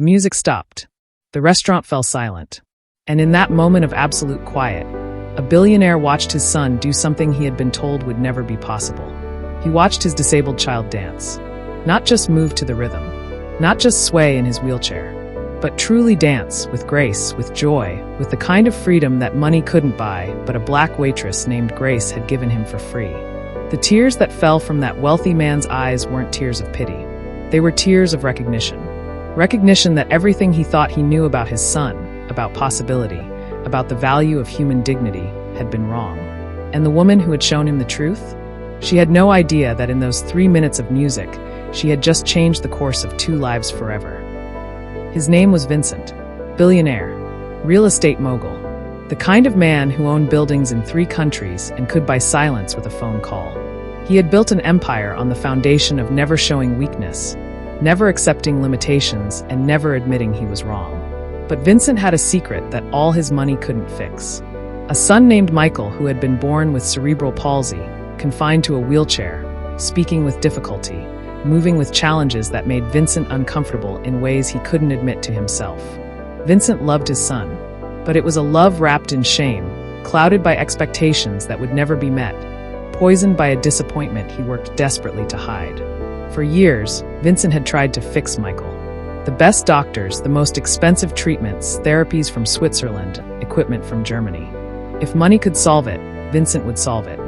The music stopped. The restaurant fell silent. And in that moment of absolute quiet, a billionaire watched his son do something he had been told would never be possible. He watched his disabled child dance. Not just move to the rhythm, not just sway in his wheelchair, but truly dance with grace, with joy, with the kind of freedom that money couldn't buy, but a black waitress named Grace had given him for free. The tears that fell from that wealthy man's eyes weren't tears of pity. They were tears of recognition. Recognition that everything he thought he knew about his son, about possibility, about the value of human dignity, had been wrong. And the woman who had shown him the truth? She had no idea that in those 3 minutes of music, she had just changed the course of 2 lives forever. His name was Vincent, billionaire, real estate mogul, the kind of man who owned buildings in 3 countries and could buy silence with a phone call. He had built an empire on the foundation of never showing weakness, never accepting limitations, and never admitting he was wrong. But Vincent had a secret that all his money couldn't fix. A son named Michael who had been born with cerebral palsy, confined to a wheelchair, speaking with difficulty, moving with challenges that made Vincent uncomfortable in ways he couldn't admit to himself. Vincent loved his son, but it was a love wrapped in shame, clouded by expectations that would never be met, poisoned by a disappointment he worked desperately to hide. For years, Vincent had tried to fix Michael. The best doctors, the most expensive treatments, therapies from Switzerland, equipment from Germany. If money could solve it, Vincent would solve it.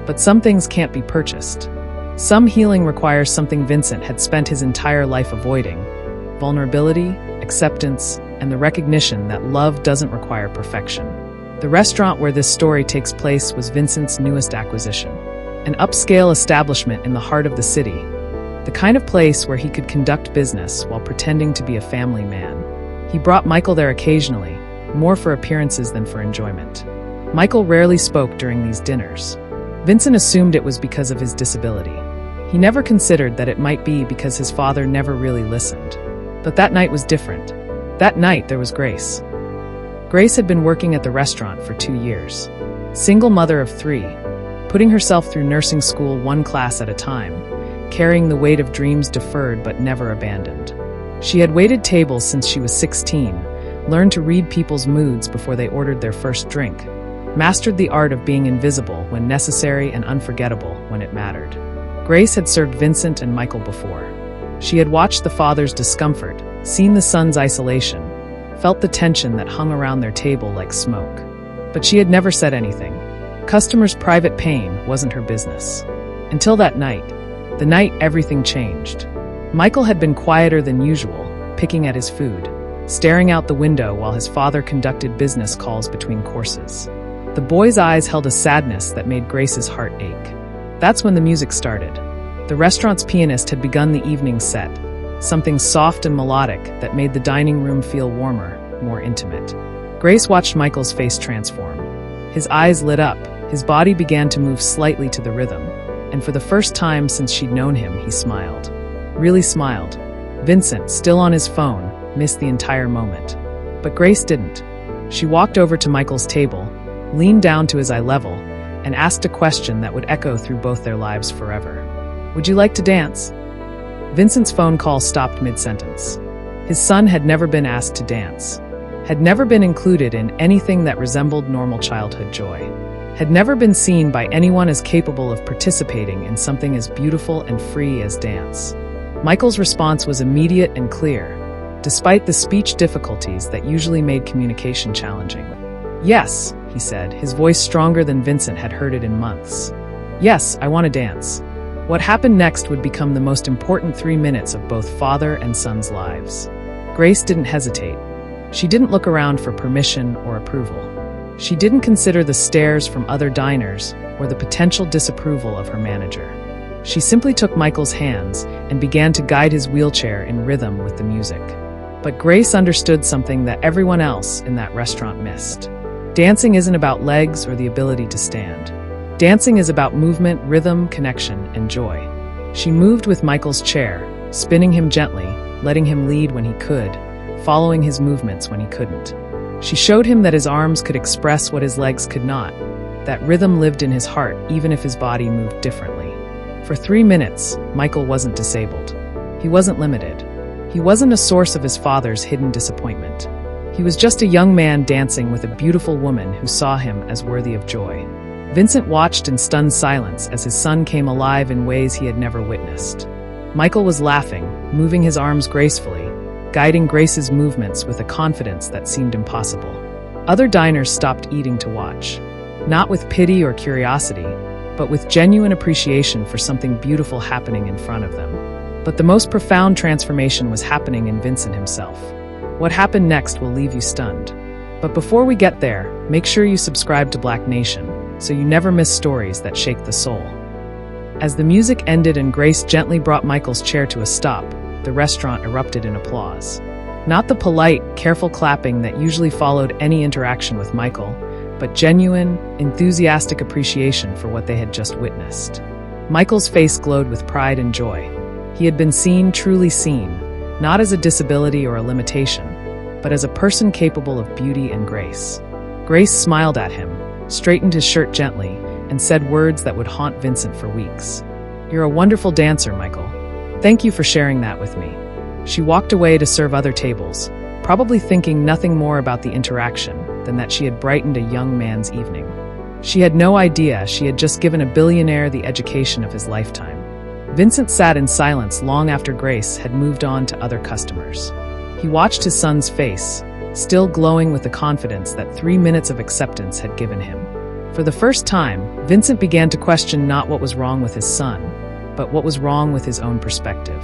But some things can't be purchased. Some healing requires something Vincent had spent his entire life avoiding: vulnerability, acceptance, and the recognition that love doesn't require perfection. The restaurant where this story takes place was Vincent's newest acquisition, an upscale establishment in the heart of the city, the kind of place where he could conduct business while pretending to be a family man. He brought Michael there occasionally, more for appearances than for enjoyment. Michael rarely spoke during these dinners. Vincent assumed it was because of his disability. He never considered that it might be because his father never really listened. But that night was different. That night there was Grace. Grace had been working at the restaurant for 2 years. Single mother of 3, putting herself through nursing school 1 class at a time, carrying the weight of dreams deferred but never abandoned. She had waited tables since she was 16, learned to read people's moods before they ordered their first drink, mastered the art of being invisible when necessary and unforgettable when it mattered. Grace had served Vincent and Michael before. She had watched the father's discomfort, seen the son's isolation, felt the tension that hung around their table like smoke. But she had never said anything. Customers' private pain wasn't her business. Until that night, the night everything changed. Michael had been quieter than usual, picking at his food, staring out the window while his father conducted business calls between courses. The boy's eyes held a sadness that made Grace's heart ache. That's when the music started. The restaurant's pianist had begun the evening set, something soft and melodic that made the dining room feel warmer, more intimate. Grace watched Michael's face transform. His eyes lit up, his body began to move slightly to the rhythm, and for the first time since she'd known him, he smiled. Really smiled. Vincent, still on his phone, missed the entire moment. But Grace didn't. She walked over to Michael's table, leaned down to his eye level, and asked a question that would echo through both their lives forever. "Would you like to dance?" Vincent's phone call stopped mid-sentence. His son had never been asked to dance, had never been included in anything that resembled normal childhood joy, had never been seen by anyone as capable of participating in something as beautiful and free as dance. Michael's response was immediate and clear, despite the speech difficulties that usually made communication challenging. "Yes," he said, his voice stronger than Vincent had heard it in months. "Yes, I want to dance." What happened next would become the most important 3 minutes of both father and son's lives. Grace didn't hesitate. She didn't look around for permission or approval. She didn't consider the stares from other diners or the potential disapproval of her manager. She simply took Michael's hands and began to guide his wheelchair in rhythm with the music. But Grace understood something that everyone else in that restaurant missed. Dancing isn't about legs or the ability to stand. Dancing is about movement, rhythm, connection, and joy. She moved with Michael's chair, spinning him gently, letting him lead when he could, following his movements when he couldn't. She showed him that his arms could express what his legs could not, that rhythm lived in his heart even if his body moved differently. For 3 minutes, Michael wasn't disabled. He wasn't limited. He wasn't a source of his father's hidden disappointment. He was just a young man dancing with a beautiful woman who saw him as worthy of joy. Vincent watched in stunned silence as his son came alive in ways he had never witnessed. Michael was laughing, moving his arms gracefully, guiding Grace's movements with a confidence that seemed impossible. Other diners stopped eating to watch, not with pity or curiosity, but with genuine appreciation for something beautiful happening in front of them. But the most profound transformation was happening in Vincent himself. What happened next will leave you stunned. But before we get there, make sure you subscribe to Black Nation, so you never miss stories that shake the soul. As the music ended and Grace gently brought Michael's chair to a stop, the restaurant erupted in applause. Not the polite, careful clapping that usually followed any interaction with Michael, but genuine, enthusiastic appreciation for what they had just witnessed. Michael's face glowed with pride and joy. He had been seen, truly seen, not as a disability or a limitation, but as a person capable of beauty and grace. Grace smiled at him, straightened his shirt gently, and said words that would haunt Vincent for weeks. "You're a wonderful dancer, Michael. Thank you for sharing that with me." She walked away to serve other tables, probably thinking nothing more about the interaction than that she had brightened a young man's evening. She had no idea she had just given a billionaire the education of his lifetime. Vincent sat in silence long after Grace had moved on to other customers. He watched his son's face, still glowing with the confidence that 3 minutes of acceptance had given him. For the first time, Vincent began to question not what was wrong with his son, but what was wrong with his own perspective.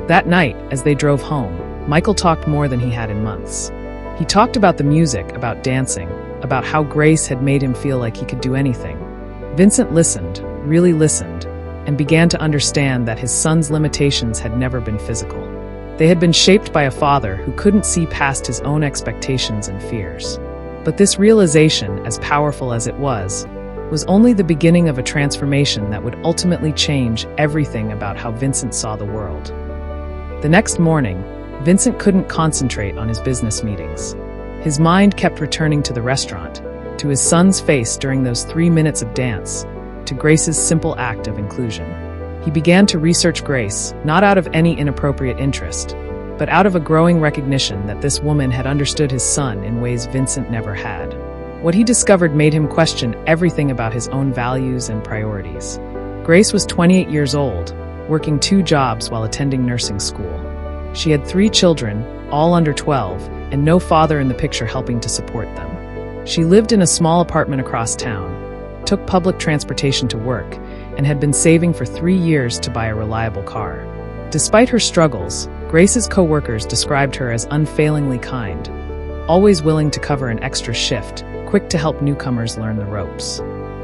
That night, as they drove home, Michael talked more than he had in months. He talked about the music, about dancing, about how Grace had made him feel like he could do anything. Vincent listened, really listened, and began to understand that his son's limitations had never been physical. They had been shaped by a father who couldn't see past his own expectations and fears. But this realization, as powerful as it was only the beginning of a transformation that would ultimately change everything about how Vincent saw the world. The next morning, Vincent couldn't concentrate on his business meetings. His mind kept returning to the restaurant, to his son's face during those 3 minutes of dance, to Grace's simple act of inclusion. He began to research Grace, not out of any inappropriate interest, but out of a growing recognition that this woman had understood his son in ways Vincent never had. What he discovered made him question everything about his own values and priorities. Grace was 28 years old, working 2 jobs while attending nursing school. She had 3 children, all under 12, and no father in the picture helping to support them. She lived in a small apartment across town, took public transportation to work, and had been saving for 3 years to buy a reliable car. Despite her struggles, Grace's co-workers described her as unfailingly kind, always willing to cover an extra shift, quick to help newcomers learn the ropes.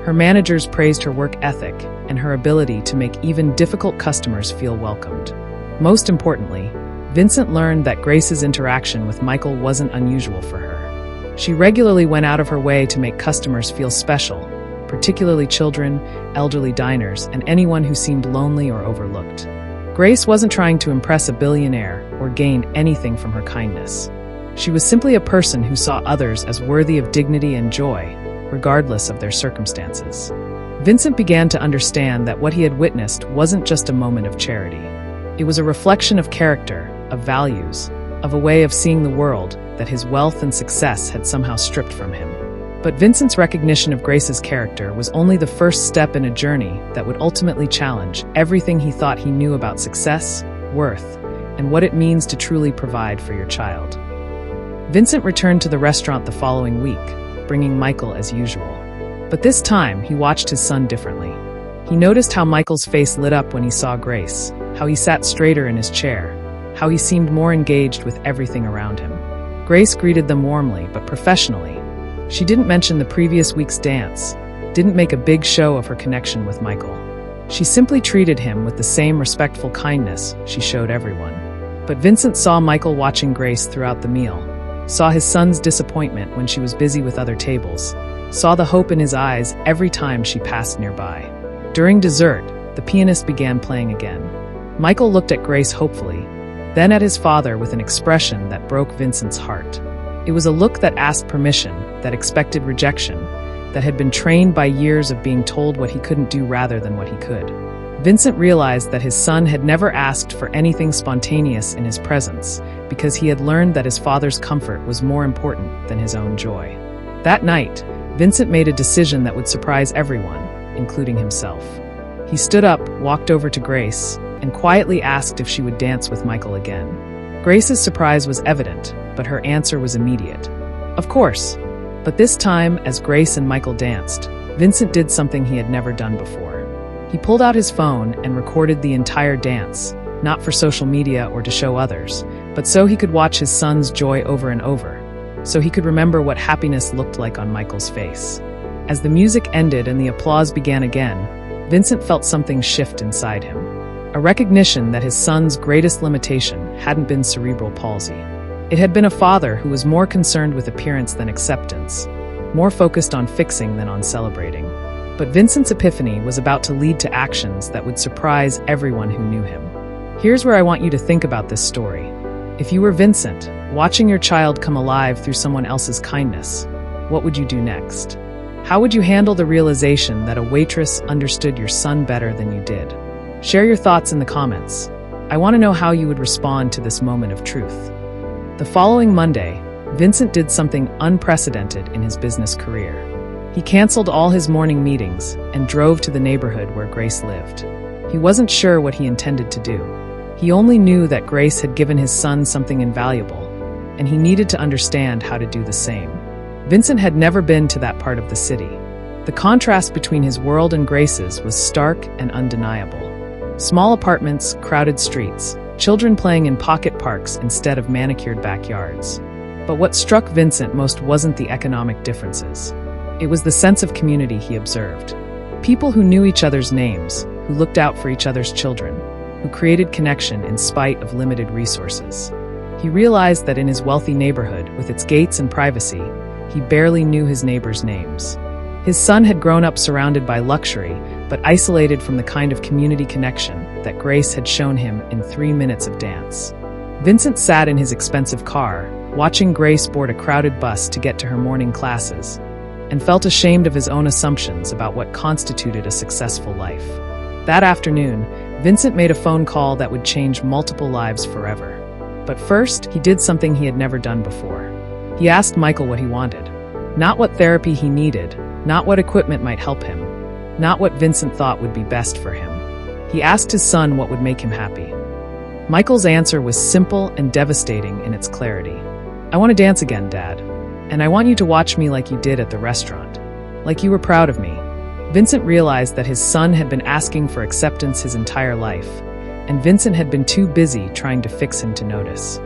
Her managers praised her work ethic and her ability to make even difficult customers feel welcomed. Most importantly, Vincent learned that Grace's interaction with Michael wasn't unusual for her. She regularly went out of her way to make customers feel special, particularly children, elderly diners, and anyone who seemed lonely or overlooked. Grace wasn't trying to impress a billionaire or gain anything from her kindness. She was simply a person who saw others as worthy of dignity and joy, regardless of their circumstances. Vincent began to understand that what he had witnessed wasn't just a moment of charity. It was a reflection of character, of values, of a way of seeing the world that his wealth and success had somehow stripped from him. But Vincent's recognition of Grace's character was only the first step in a journey that would ultimately challenge everything he thought he knew about success, worth, and what it means to truly provide for your child. Vincent returned to the restaurant the following week, bringing Michael as usual. But this time, he watched his son differently. He noticed how Michael's face lit up when he saw Grace, how he sat straighter in his chair, how he seemed more engaged with everything around him. Grace greeted them warmly but professionally. She didn't mention the previous week's dance, didn't make a big show of her connection with Michael. She simply treated him with the same respectful kindness she showed everyone. But Vincent saw Michael watching Grace throughout the meal, saw his son's disappointment when she was busy with other tables, saw the hope in his eyes every time she passed nearby. During dessert, the pianist began playing again. Michael looked at Grace hopefully, then at his father with an expression that broke Vincent's heart. It was a look that asked permission, that expected rejection, that had been trained by years of being told what he couldn't do rather than what he could. Vincent realized that his son had never asked for anything spontaneous in his presence because he had learned that his father's comfort was more important than his own joy. That night, Vincent made a decision that would surprise everyone, including himself. He stood up, walked over to Grace, and quietly asked if she would dance with Michael again. Grace's surprise was evident, but her answer was immediate. Of course. But this time, as Grace and Michael danced, Vincent did something he had never done before. He pulled out his phone and recorded the entire dance, not for social media or to show others, but so he could watch his son's joy over and over, so he could remember what happiness looked like on Michael's face. As the music ended and the applause began again, Vincent felt something shift inside him. A recognition that his son's greatest limitation hadn't been cerebral palsy. It had been a father who was more concerned with appearance than acceptance, more focused on fixing than on celebrating. But Vincent's epiphany was about to lead to actions that would surprise everyone who knew him. Here's where I want you to think about this story. If you were Vincent, watching your child come alive through someone else's kindness, what would you do next? How would you handle the realization that a waitress understood your son better than you did? Share your thoughts in the comments. I want to know how you would respond to this moment of truth. The following Monday, Vincent did something unprecedented in his business career. He canceled all his morning meetings and drove to the neighborhood where Grace lived. He wasn't sure what he intended to do. He only knew that Grace had given his son something invaluable, and he needed to understand how to do the same. Vincent had never been to that part of the city. The contrast between his world and Grace's was stark and undeniable. Small apartments, crowded streets, children playing in pocket parks instead of manicured backyards. But what struck Vincent most wasn't the economic differences. It was the sense of community he observed. People who knew each other's names, who looked out for each other's children, who created connection in spite of limited resources. He realized that in his wealthy neighborhood, with its gates and privacy, he barely knew his neighbors' names. His son had grown up surrounded by luxury, but isolated from the kind of community connection that Grace had shown him in 3 minutes of dance. Vincent sat in his expensive car, watching Grace board a crowded bus to get to her morning classes, and felt ashamed of his own assumptions about what constituted a successful life. That afternoon, Vincent made a phone call that would change multiple lives forever. But first, he did something he had never done before. He asked Michael what he wanted. Not what therapy he needed, not what equipment might help him, not what Vincent thought would be best for him. He asked his son what would make him happy. Michael's answer was simple and devastating in its clarity. "I want to dance again, Dad. And I want you to watch me like you did at the restaurant. Like you were proud of me." Vincent realized that his son had been asking for acceptance his entire life, and Vincent had been too busy trying to fix him to notice.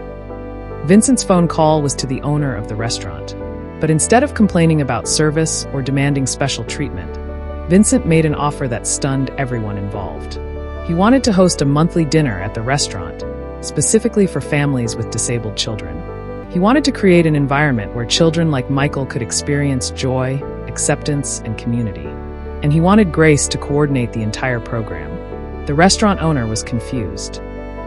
Vincent's phone call was to the owner of the restaurant. But instead of complaining about service or demanding special treatment, Vincent made an offer that stunned everyone involved. He wanted to host a monthly dinner at the restaurant, specifically for families with disabled children. He wanted to create an environment where children like Michael could experience joy, acceptance, and community. And he wanted Grace to coordinate the entire program. The restaurant owner was confused.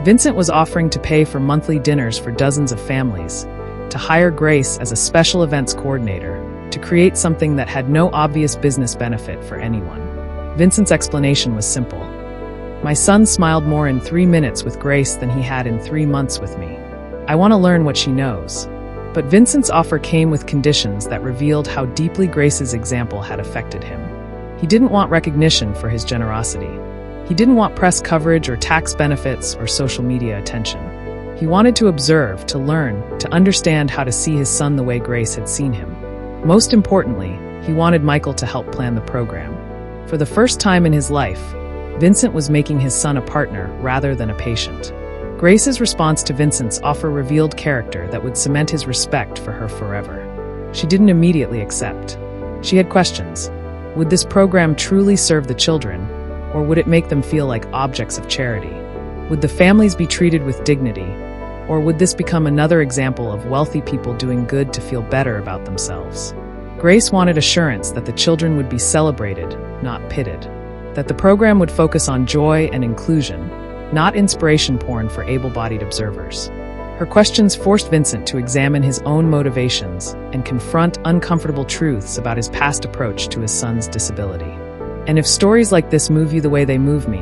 Vincent was offering to pay for monthly dinners for dozens of families, to hire Grace as a special events coordinator, to create something that had no obvious business benefit for anyone. Vincent's explanation was simple. "My son smiled more in 3 minutes with Grace than he had in 3 months with me. I want to learn what she knows." But Vincent's offer came with conditions that revealed how deeply Grace's example had affected him. He didn't want recognition for his generosity. He didn't want press coverage or tax benefits or social media attention. He wanted to observe, to learn, to understand how to see his son the way Grace had seen him. Most importantly, he wanted Michael to help plan the program. For the first time in his life, Vincent was making his son a partner rather than a patient. Grace's response to Vincent's offer revealed character that would cement his respect for her forever. She didn't immediately accept. She had questions. Would this program truly serve the children, or would it make them feel like objects of charity? Would the families be treated with dignity, or would this become another example of wealthy people doing good to feel better about themselves? Grace wanted assurance that the children would be celebrated, not pitted. That the program would focus on joy and inclusion, not inspiration porn for able-bodied observers. Her questions forced Vincent to examine his own motivations and confront uncomfortable truths about his past approach to his son's disability. And if stories like this move you the way they move me,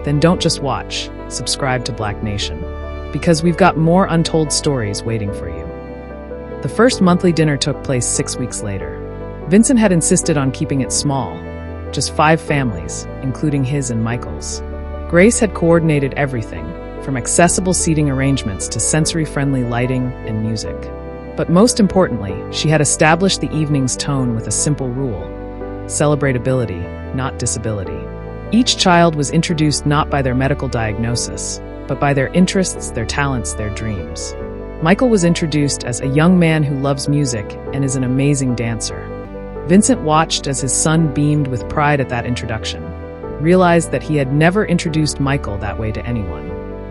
Then don't just watch, subscribe to Black Nation, because we've got more untold stories waiting for you. The first monthly dinner took place 6 weeks later. Vincent had insisted on keeping it small, just 5 families, including his and Michael's. Grace had coordinated everything, from accessible seating arrangements to sensory-friendly lighting and music. But most importantly, she had established the evening's tone with a simple rule: celebrate ability, not disability. Each child was introduced not by their medical diagnosis, but by their interests, their talents, their dreams. Michael was introduced as a young man who loves music and is an amazing dancer. Vincent watched as his son beamed with pride at that introduction, realized that he had never introduced Michael that way to anyone.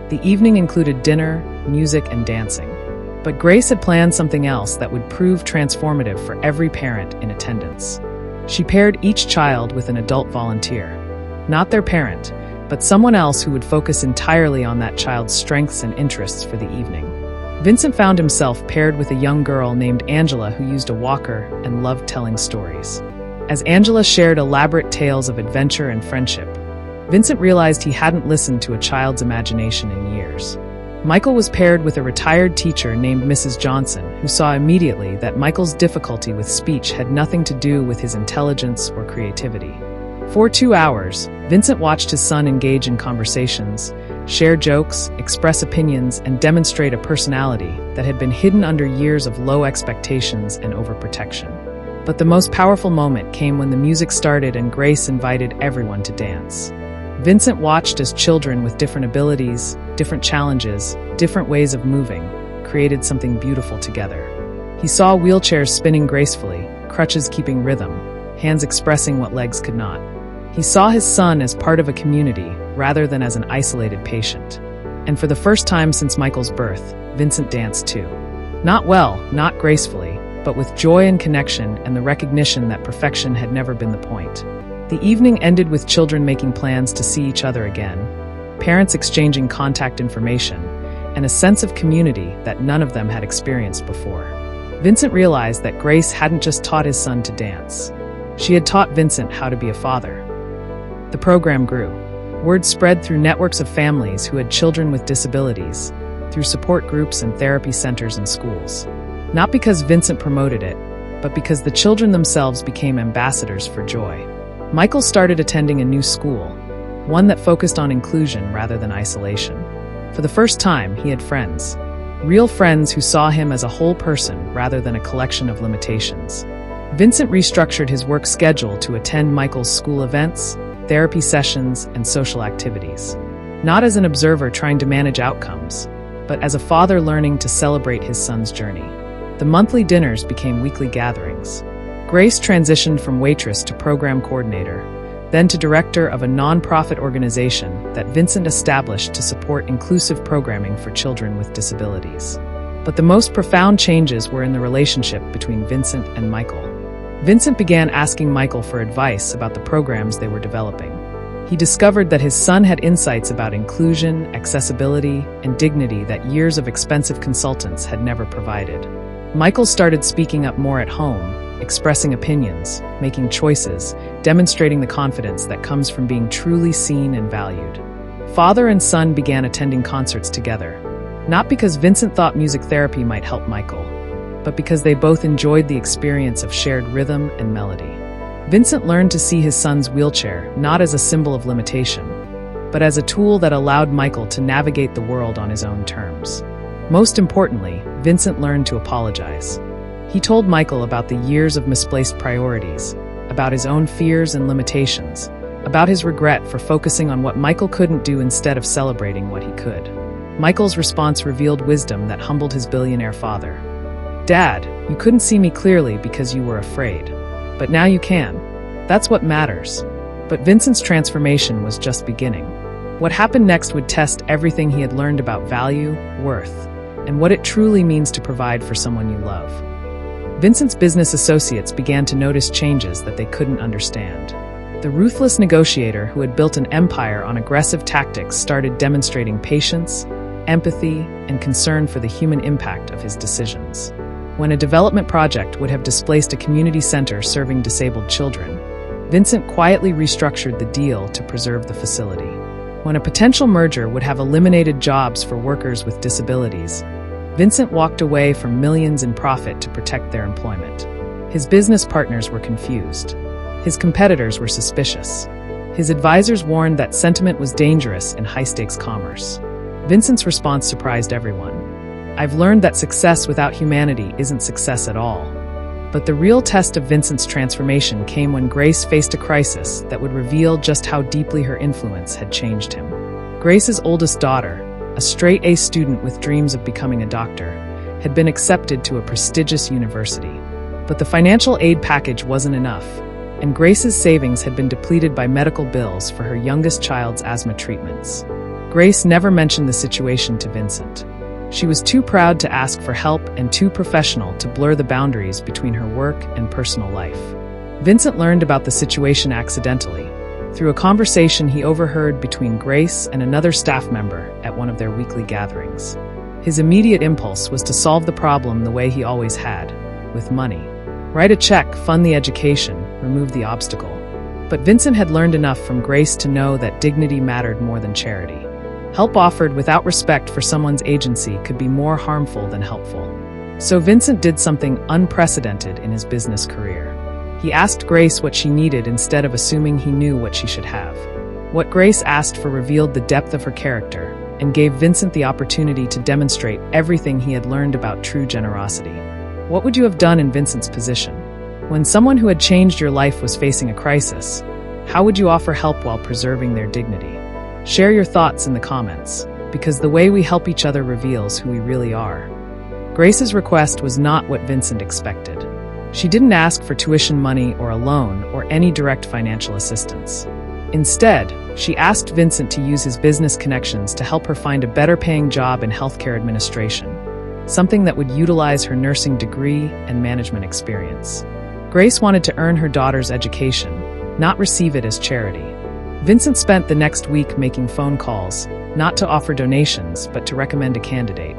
The evening included dinner, music, and dancing. But Grace had planned something else that would prove transformative for every parent in attendance. She paired each child with an adult volunteer, not their parent, but someone else who would focus entirely on that child's strengths and interests for the evening. Vincent found himself paired with a young girl named Angela who used a walker and loved telling stories. As Angela shared elaborate tales of adventure and friendship, Vincent realized he hadn't listened to a child's imagination in years. Michael was paired with a retired teacher named Mrs. Johnson, who saw immediately that Michael's difficulty with speech had nothing to do with his intelligence or creativity. For 2 hours, Vincent watched his son engage in conversations, share jokes, express opinions, and demonstrate a personality that had been hidden under years of low expectations and overprotection. But the most powerful moment came when the music started and Grace invited everyone to dance. Vincent watched as children with different abilities, different challenges, different ways of moving, created something beautiful together. He saw wheelchairs spinning gracefully, crutches keeping rhythm, hands expressing what legs could not. He saw his son as part of a community rather than as an isolated patient. And for the first time since Michael's birth, Vincent danced too. Not well, not gracefully, but with joy and connection and the recognition that perfection had never been the point. The evening ended with children making plans to see each other again, parents exchanging contact information, and a sense of community that none of them had experienced before. Vincent realized that Grace hadn't just taught his son to dance. She had taught Vincent how to be a father. The program grew. Word spread through networks of families who had children with disabilities, through support groups and therapy centers and schools. Not because Vincent promoted it, but because the children themselves became ambassadors for joy. Michael started attending a new school, one that focused on inclusion rather than isolation. For the first time, he had friends. Real friends who saw him as a whole person rather than a collection of limitations. Vincent restructured his work schedule to attend Michael's school events, therapy sessions, and social activities. Not as an observer trying to manage outcomes, but as a father learning to celebrate his son's journey. The monthly dinners became weekly gatherings. Grace transitioned from waitress to program coordinator, then to director of a nonprofit organization that Vincent established to support inclusive programming for children with disabilities. But the most profound changes were in the relationship between Vincent and Michael. Vincent began asking Michael for advice about the programs they were developing. He discovered that his son had insights about inclusion, accessibility, and dignity that years of expensive consultants had never provided. Michael started speaking up more at home, expressing opinions, making choices, demonstrating the confidence that comes from being truly seen and valued. Father and son began attending concerts together, not because Vincent thought music therapy might help Michael, but because they both enjoyed the experience of shared rhythm and melody. Vincent learned to see his son's wheelchair not as a symbol of limitation, but as a tool that allowed Michael to navigate the world on his own terms. Most importantly, Vincent learned to apologize. He told Michael about the years of misplaced priorities, about his own fears and limitations, about his regret for focusing on what Michael couldn't do instead of celebrating what he could. Michael's response revealed wisdom that humbled his billionaire father. "Dad, you couldn't see me clearly because you were afraid. But now you can. That's what matters." But Vincent's transformation was just beginning. What happened next would test everything he had learned about value, worth, and what it truly means to provide for someone you love. Vincent's business associates began to notice changes that they couldn't understand. The ruthless negotiator who had built an empire on aggressive tactics started demonstrating patience, empathy, and concern for the human impact of his decisions. When a development project would have displaced a community center serving disabled children, Vincent quietly restructured the deal to preserve the facility. when a potential merger would have eliminated jobs for workers with disabilities, Vincent walked away from millions in profit to protect their employment. His business partners were confused. His competitors were suspicious. His advisors warned that sentiment was dangerous in high-stakes commerce. Vincent's response surprised everyone. "I've learned that success without humanity isn't success at all." But the real test of Vincent's transformation came when Grace faced a crisis that would reveal just how deeply her influence had changed him. Grace's oldest daughter, a straight-A student with dreams of becoming a doctor, had been accepted to a prestigious university. But the financial aid package wasn't enough, and Grace's savings had been depleted by medical bills for her youngest child's asthma treatments. Grace never mentioned the situation to Vincent. She was too proud to ask for help and too professional to blur the boundaries between her work and personal life. Vincent learned about the situation accidentally, through a conversation he overheard between Grace and another staff member at one of their weekly gatherings. His immediate impulse was to solve the problem the way he always had, with money. Write a check, fund the education, remove the obstacle. But Vincent had learned enough from Grace to know that dignity mattered more than charity. Help offered without respect for someone's agency could be more harmful than helpful. So Vincent did something unprecedented in his business career. He asked Grace what she needed instead of assuming he knew what she should have. What Grace asked for revealed the depth of her character and gave Vincent the opportunity to demonstrate everything he had learned about true generosity. What would you have done in Vincent's position? When someone who had changed your life was facing a crisis, how would you offer help while preserving their dignity? Share your thoughts in the comments, because the way we help each other reveals who we really are. Grace's request was not what Vincent expected. She didn't ask for tuition money or a loan or any direct financial assistance. Instead, she asked Vincent to use his business connections to help her find a better-paying job in healthcare administration, something that would utilize her nursing degree and management experience. Grace wanted to earn her daughter's education, not receive it as charity. Vincent spent the next week making phone calls, not to offer donations, but to recommend a candidate.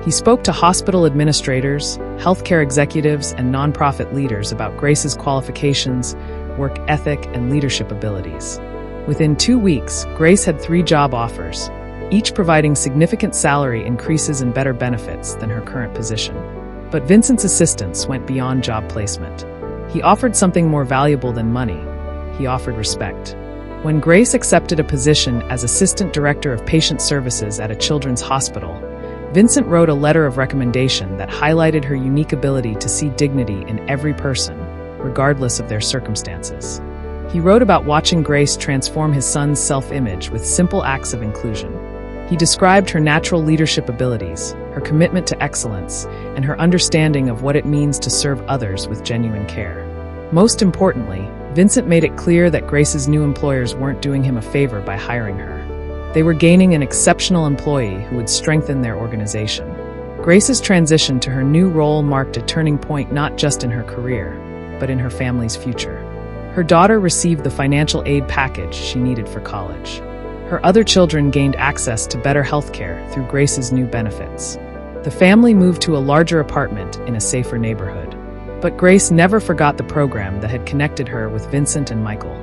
He spoke to hospital administrators, healthcare executives, and nonprofit leaders about Grace's qualifications, work ethic, and leadership abilities. Within 2 weeks, Grace had 3 job offers, each providing significant salary increases and better benefits than her current position. But Vincent's assistance went beyond job placement. He offered something more valuable than money. He offered respect. When Grace accepted a position as Assistant Director of Patient Services at a children's hospital, Vincent wrote a letter of recommendation that highlighted her unique ability to see dignity in every person, regardless of their circumstances. He wrote about watching Grace transform his son's self-image with simple acts of inclusion. He described her natural leadership abilities, her commitment to excellence, and her understanding of what it means to serve others with genuine care. Most importantly, Vincent made it clear that Grace's new employers weren't doing him a favor by hiring her. They were gaining an exceptional employee who would strengthen their organization. Grace's transition to her new role marked a turning point not just in her career, but in her family's future. Her daughter received the financial aid package she needed for college. Her other children gained access to better health care through Grace's new benefits. The family moved to a larger apartment in a safer neighborhood. But Grace never forgot the program that had connected her with Vincent and Michael.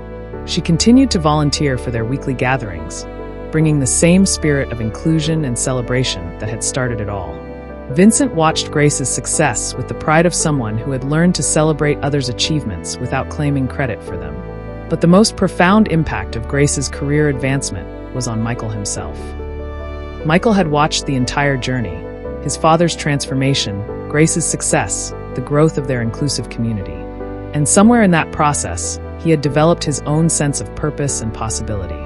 She continued to volunteer for their weekly gatherings, bringing the same spirit of inclusion and celebration that had started it all. Vincent watched Grace's success with the pride of someone who had learned to celebrate others' achievements without claiming credit for them. But the most profound impact of Grace's career advancement was on Michael himself. Michael had watched the entire journey, his father's transformation, Grace's success, the growth of their inclusive community. And somewhere in that process, he had developed his own sense of purpose and possibility.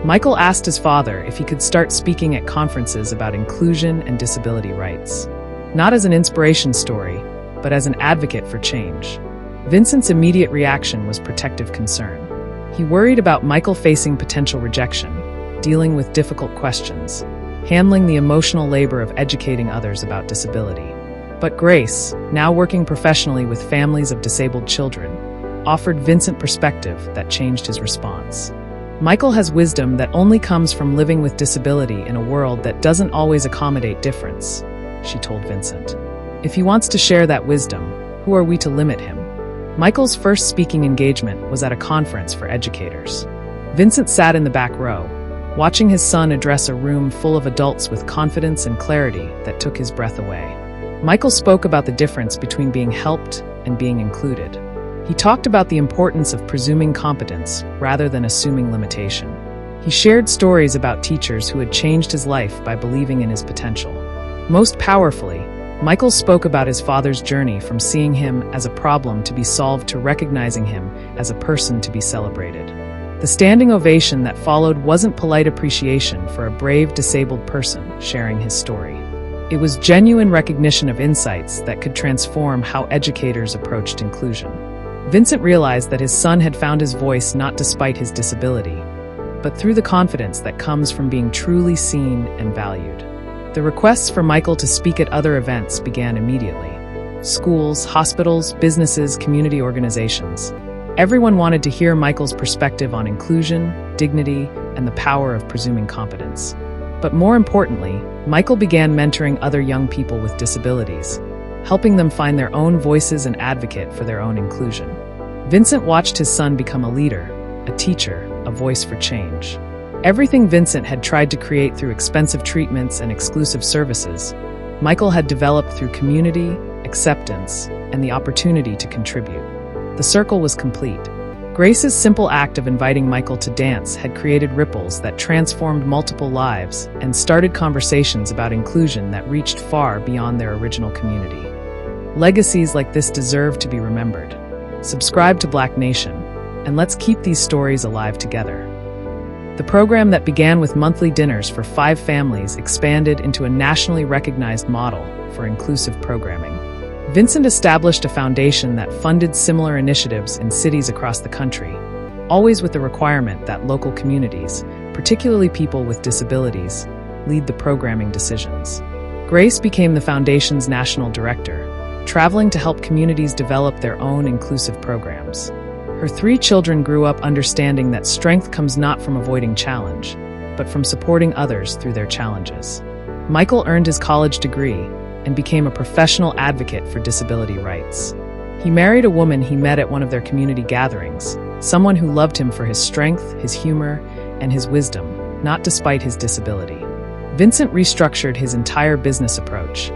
Michael asked his father if he could start speaking at conferences about inclusion and disability rights, not as an inspiration story, but as an advocate for change. Vincent's immediate reaction was protective concern. He worried about Michael facing potential rejection, dealing with difficult questions, handling the emotional labor of educating others about disability. But Grace, now working professionally with families of disabled children, offered Vincent perspective that changed his response. Michael has wisdom that only comes from living with disability in a world that doesn't always accommodate difference, she told Vincent. If he wants to share that wisdom, who are we to limit him? Michael's first speaking engagement was at a conference for educators. Vincent sat in the back row, watching his son address a room full of adults with confidence and clarity that took his breath away. Michael spoke about the difference between being helped and being included. He talked about the importance of presuming competence rather than assuming limitation. He shared stories about teachers who had changed his life by believing in his potential. Most powerfully, Michael spoke about his father's journey from seeing him as a problem to be solved to recognizing him as a person to be celebrated. The standing ovation that followed wasn't polite appreciation for a brave disabled person sharing his story. It was genuine recognition of insights that could transform how educators approached inclusion. Vincent realized that his son had found his voice not despite his disability, but through the confidence that comes from being truly seen and valued. The requests for Michael to speak at other events began immediately. Schools, hospitals, businesses, community organizations. Everyone wanted to hear Michael's perspective on inclusion, dignity, and the power of presuming competence. But more importantly, Michael began mentoring other young people with disabilities, helping them find their own voices and advocate for their own inclusion. Vincent watched his son become a leader, a teacher, a voice for change. Everything Vincent had tried to create through expensive treatments and exclusive services, Michael had developed through community, acceptance, and the opportunity to contribute. The circle was complete. Grace's simple act of inviting Michael to dance had created ripples that transformed multiple lives and started conversations about inclusion that reached far beyond their original community. Legacies like this deserve to be remembered. Subscribe to Black Nation, and let's keep these stories alive together. The program that began with monthly dinners for 5 families expanded into a nationally recognized model for inclusive programming. Vincent established a foundation that funded similar initiatives in cities across the country, always with the requirement that local communities, particularly people with disabilities, lead the programming decisions. Grace became the foundation's national director, traveling to help communities develop their own inclusive programs. Her 3 children grew up understanding that strength comes not from avoiding challenge, but from supporting others through their challenges. Michael earned his college degree and became a professional advocate for disability rights. He married a woman he met at one of their community gatherings, someone who loved him for his strength, his humor, and his wisdom, not despite his disability. Vincent restructured his entire business approach,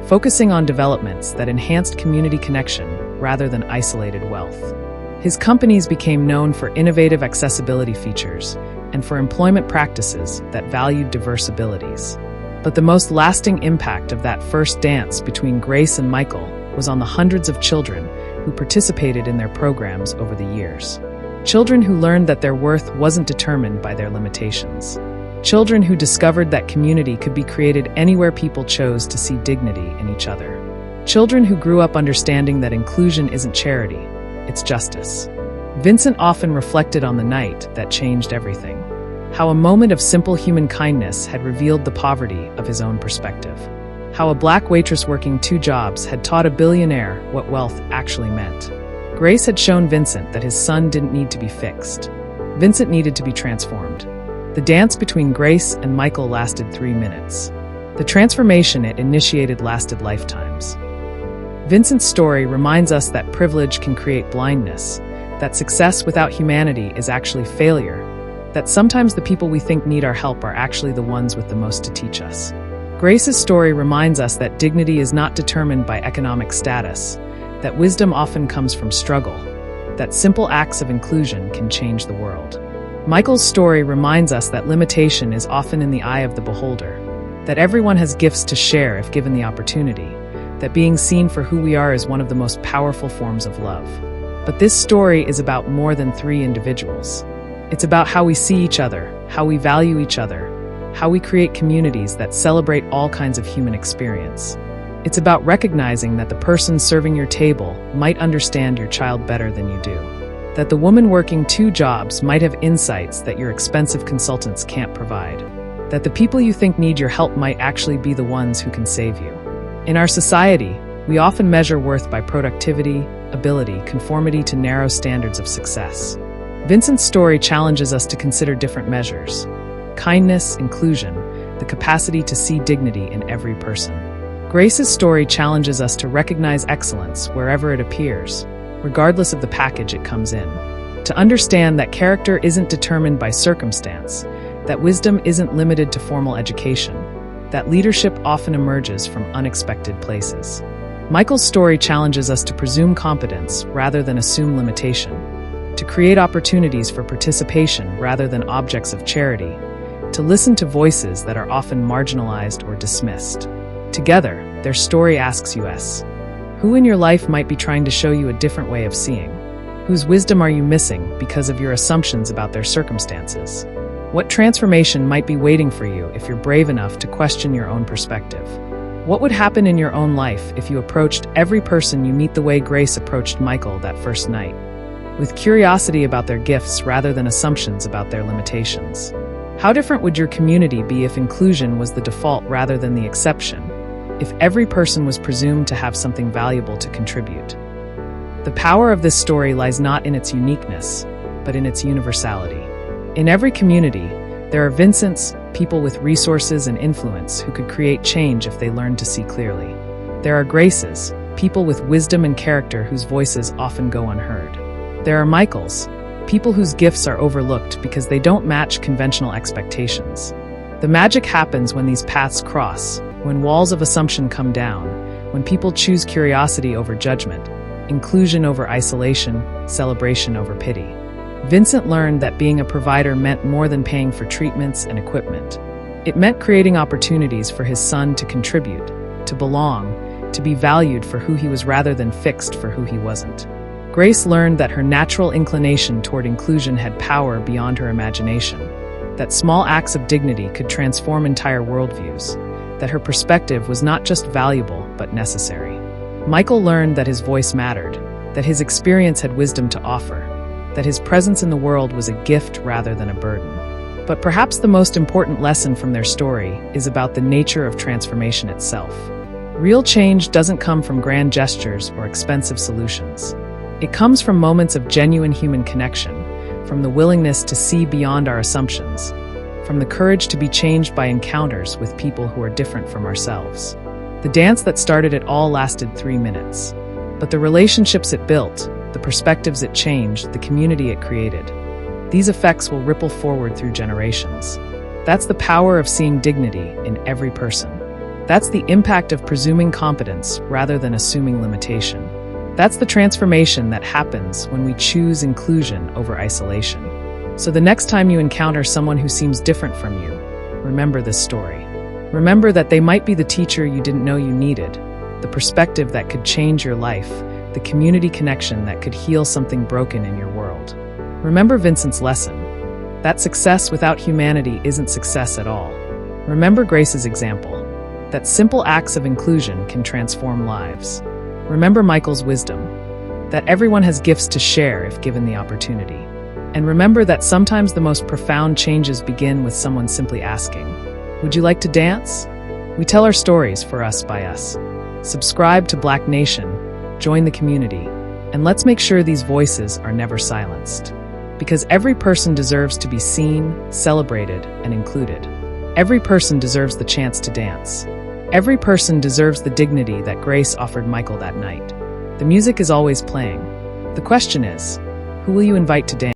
focusing on developments that enhanced community connection rather than isolated wealth. His companies became known for innovative accessibility features and for employment practices that valued diverse abilities. But the most lasting impact of that first dance between Grace and Michael was on the hundreds of children who participated in their programs over the years. Children who learned that their worth wasn't determined by their limitations. Children who discovered that community could be created anywhere people chose to see dignity in each other. Children who grew up understanding that inclusion isn't charity, it's justice. Vincent often reflected on the night that changed everything. How a moment of simple human kindness had revealed the poverty of his own perspective. How a Black waitress working 2 jobs had taught a billionaire what wealth actually meant. Grace had shown Vincent that his son didn't need to be fixed. Vincent needed to be transformed. The dance between Grace and Michael lasted 3 minutes. The transformation it initiated lasted lifetimes. Vincent's story reminds us that privilege can create blindness, that success without humanity is actually failure, that sometimes the people we think need our help are actually the ones with the most to teach us. Grace's story reminds us that dignity is not determined by economic status, that wisdom often comes from struggle, that simple acts of inclusion can change the world. Michael's story reminds us that limitation is often in the eye of the beholder, that everyone has gifts to share if given the opportunity, that being seen for who we are is one of the most powerful forms of love. But this story is about more than 3 individuals. It's about how we see each other, how we value each other, how we create communities that celebrate all kinds of human experience. It's about recognizing that the person serving your table might understand your child better than you do, that the woman working 2 jobs might have insights that your expensive consultants can't provide, that the people you think need your help might actually be the ones who can save you. In our society, we often measure worth by productivity, ability, conformity to narrow standards of success. Vincent's story challenges us to consider different measures: kindness, inclusion, the capacity to see dignity in every person. Grace's story challenges us to recognize excellence wherever it appears, regardless of the package it comes in. To understand that character isn't determined by circumstance, that wisdom isn't limited to formal education, that leadership often emerges from unexpected places. Michael's story challenges us to presume competence rather than assume limitation, to create opportunities for participation rather than objects of charity, to listen to voices that are often marginalized or dismissed. Together, their story asks us, who in your life might be trying to show you a different way of seeing? Whose wisdom are you missing because of your assumptions about their circumstances? What transformation might be waiting for you if you're brave enough to question your own perspective? What would happen in your own life if you approached every person you meet the way Grace approached Michael that first night? With curiosity about their gifts rather than assumptions about their limitations. How different would your community be if inclusion was the default rather than the exception? If every person was presumed to have something valuable to contribute? The power of this story lies not in its uniqueness, but in its universality. In every community, there are Vincents, people with resources and influence who could create change if they learned to see clearly. There are Graces, people with wisdom and character whose voices often go unheard. There are Michaels, people whose gifts are overlooked because they don't match conventional expectations. The magic happens when these paths cross, when walls of assumption come down, when people choose curiosity over judgment, inclusion over isolation, celebration over pity. Vincent learned that being a provider meant more than paying for treatments and equipment. It meant creating opportunities for his son to contribute, to belong, to be valued for who he was rather than fixed for who he wasn't. Grace learned that her natural inclination toward inclusion had power beyond her imagination, that small acts of dignity could transform entire worldviews, that her perspective was not just valuable but necessary. Michael learned that his voice mattered, that his experience had wisdom to offer, that his presence in the world was a gift rather than a burden. But perhaps the most important lesson from their story is about the nature of transformation itself. Real change doesn't come from grand gestures or expensive solutions. It comes from moments of genuine human connection, from the willingness to see beyond our assumptions, from the courage to be changed by encounters with people who are different from ourselves. The dance that started it all lasted 3 minutes. But the relationships it built, the perspectives it changed, the community it created, these effects will ripple forward through generations. That's the power of seeing dignity in every person. That's the impact of presuming competence rather than assuming limitation. That's the transformation that happens when we choose inclusion over isolation. So the next time you encounter someone who seems different from you, remember this story. Remember that they might be the teacher you didn't know you needed, the perspective that could change your life, the community connection that could heal something broken in your world. Remember Vincent's lesson, that success without humanity isn't success at all. Remember Grace's example, that simple acts of inclusion can transform lives. Remember Michael's wisdom, that everyone has gifts to share if given the opportunity. And remember that sometimes the most profound changes begin with someone simply asking, "Would you like to dance?" We tell our stories for us by us. Subscribe to Black Nation, join the community, and let's make sure these voices are never silenced. Because every person deserves to be seen, celebrated, and included. Every person deserves the chance to dance. Every person deserves the dignity that Grace offered Michael that night. The music is always playing. The question is, who will you invite to dance?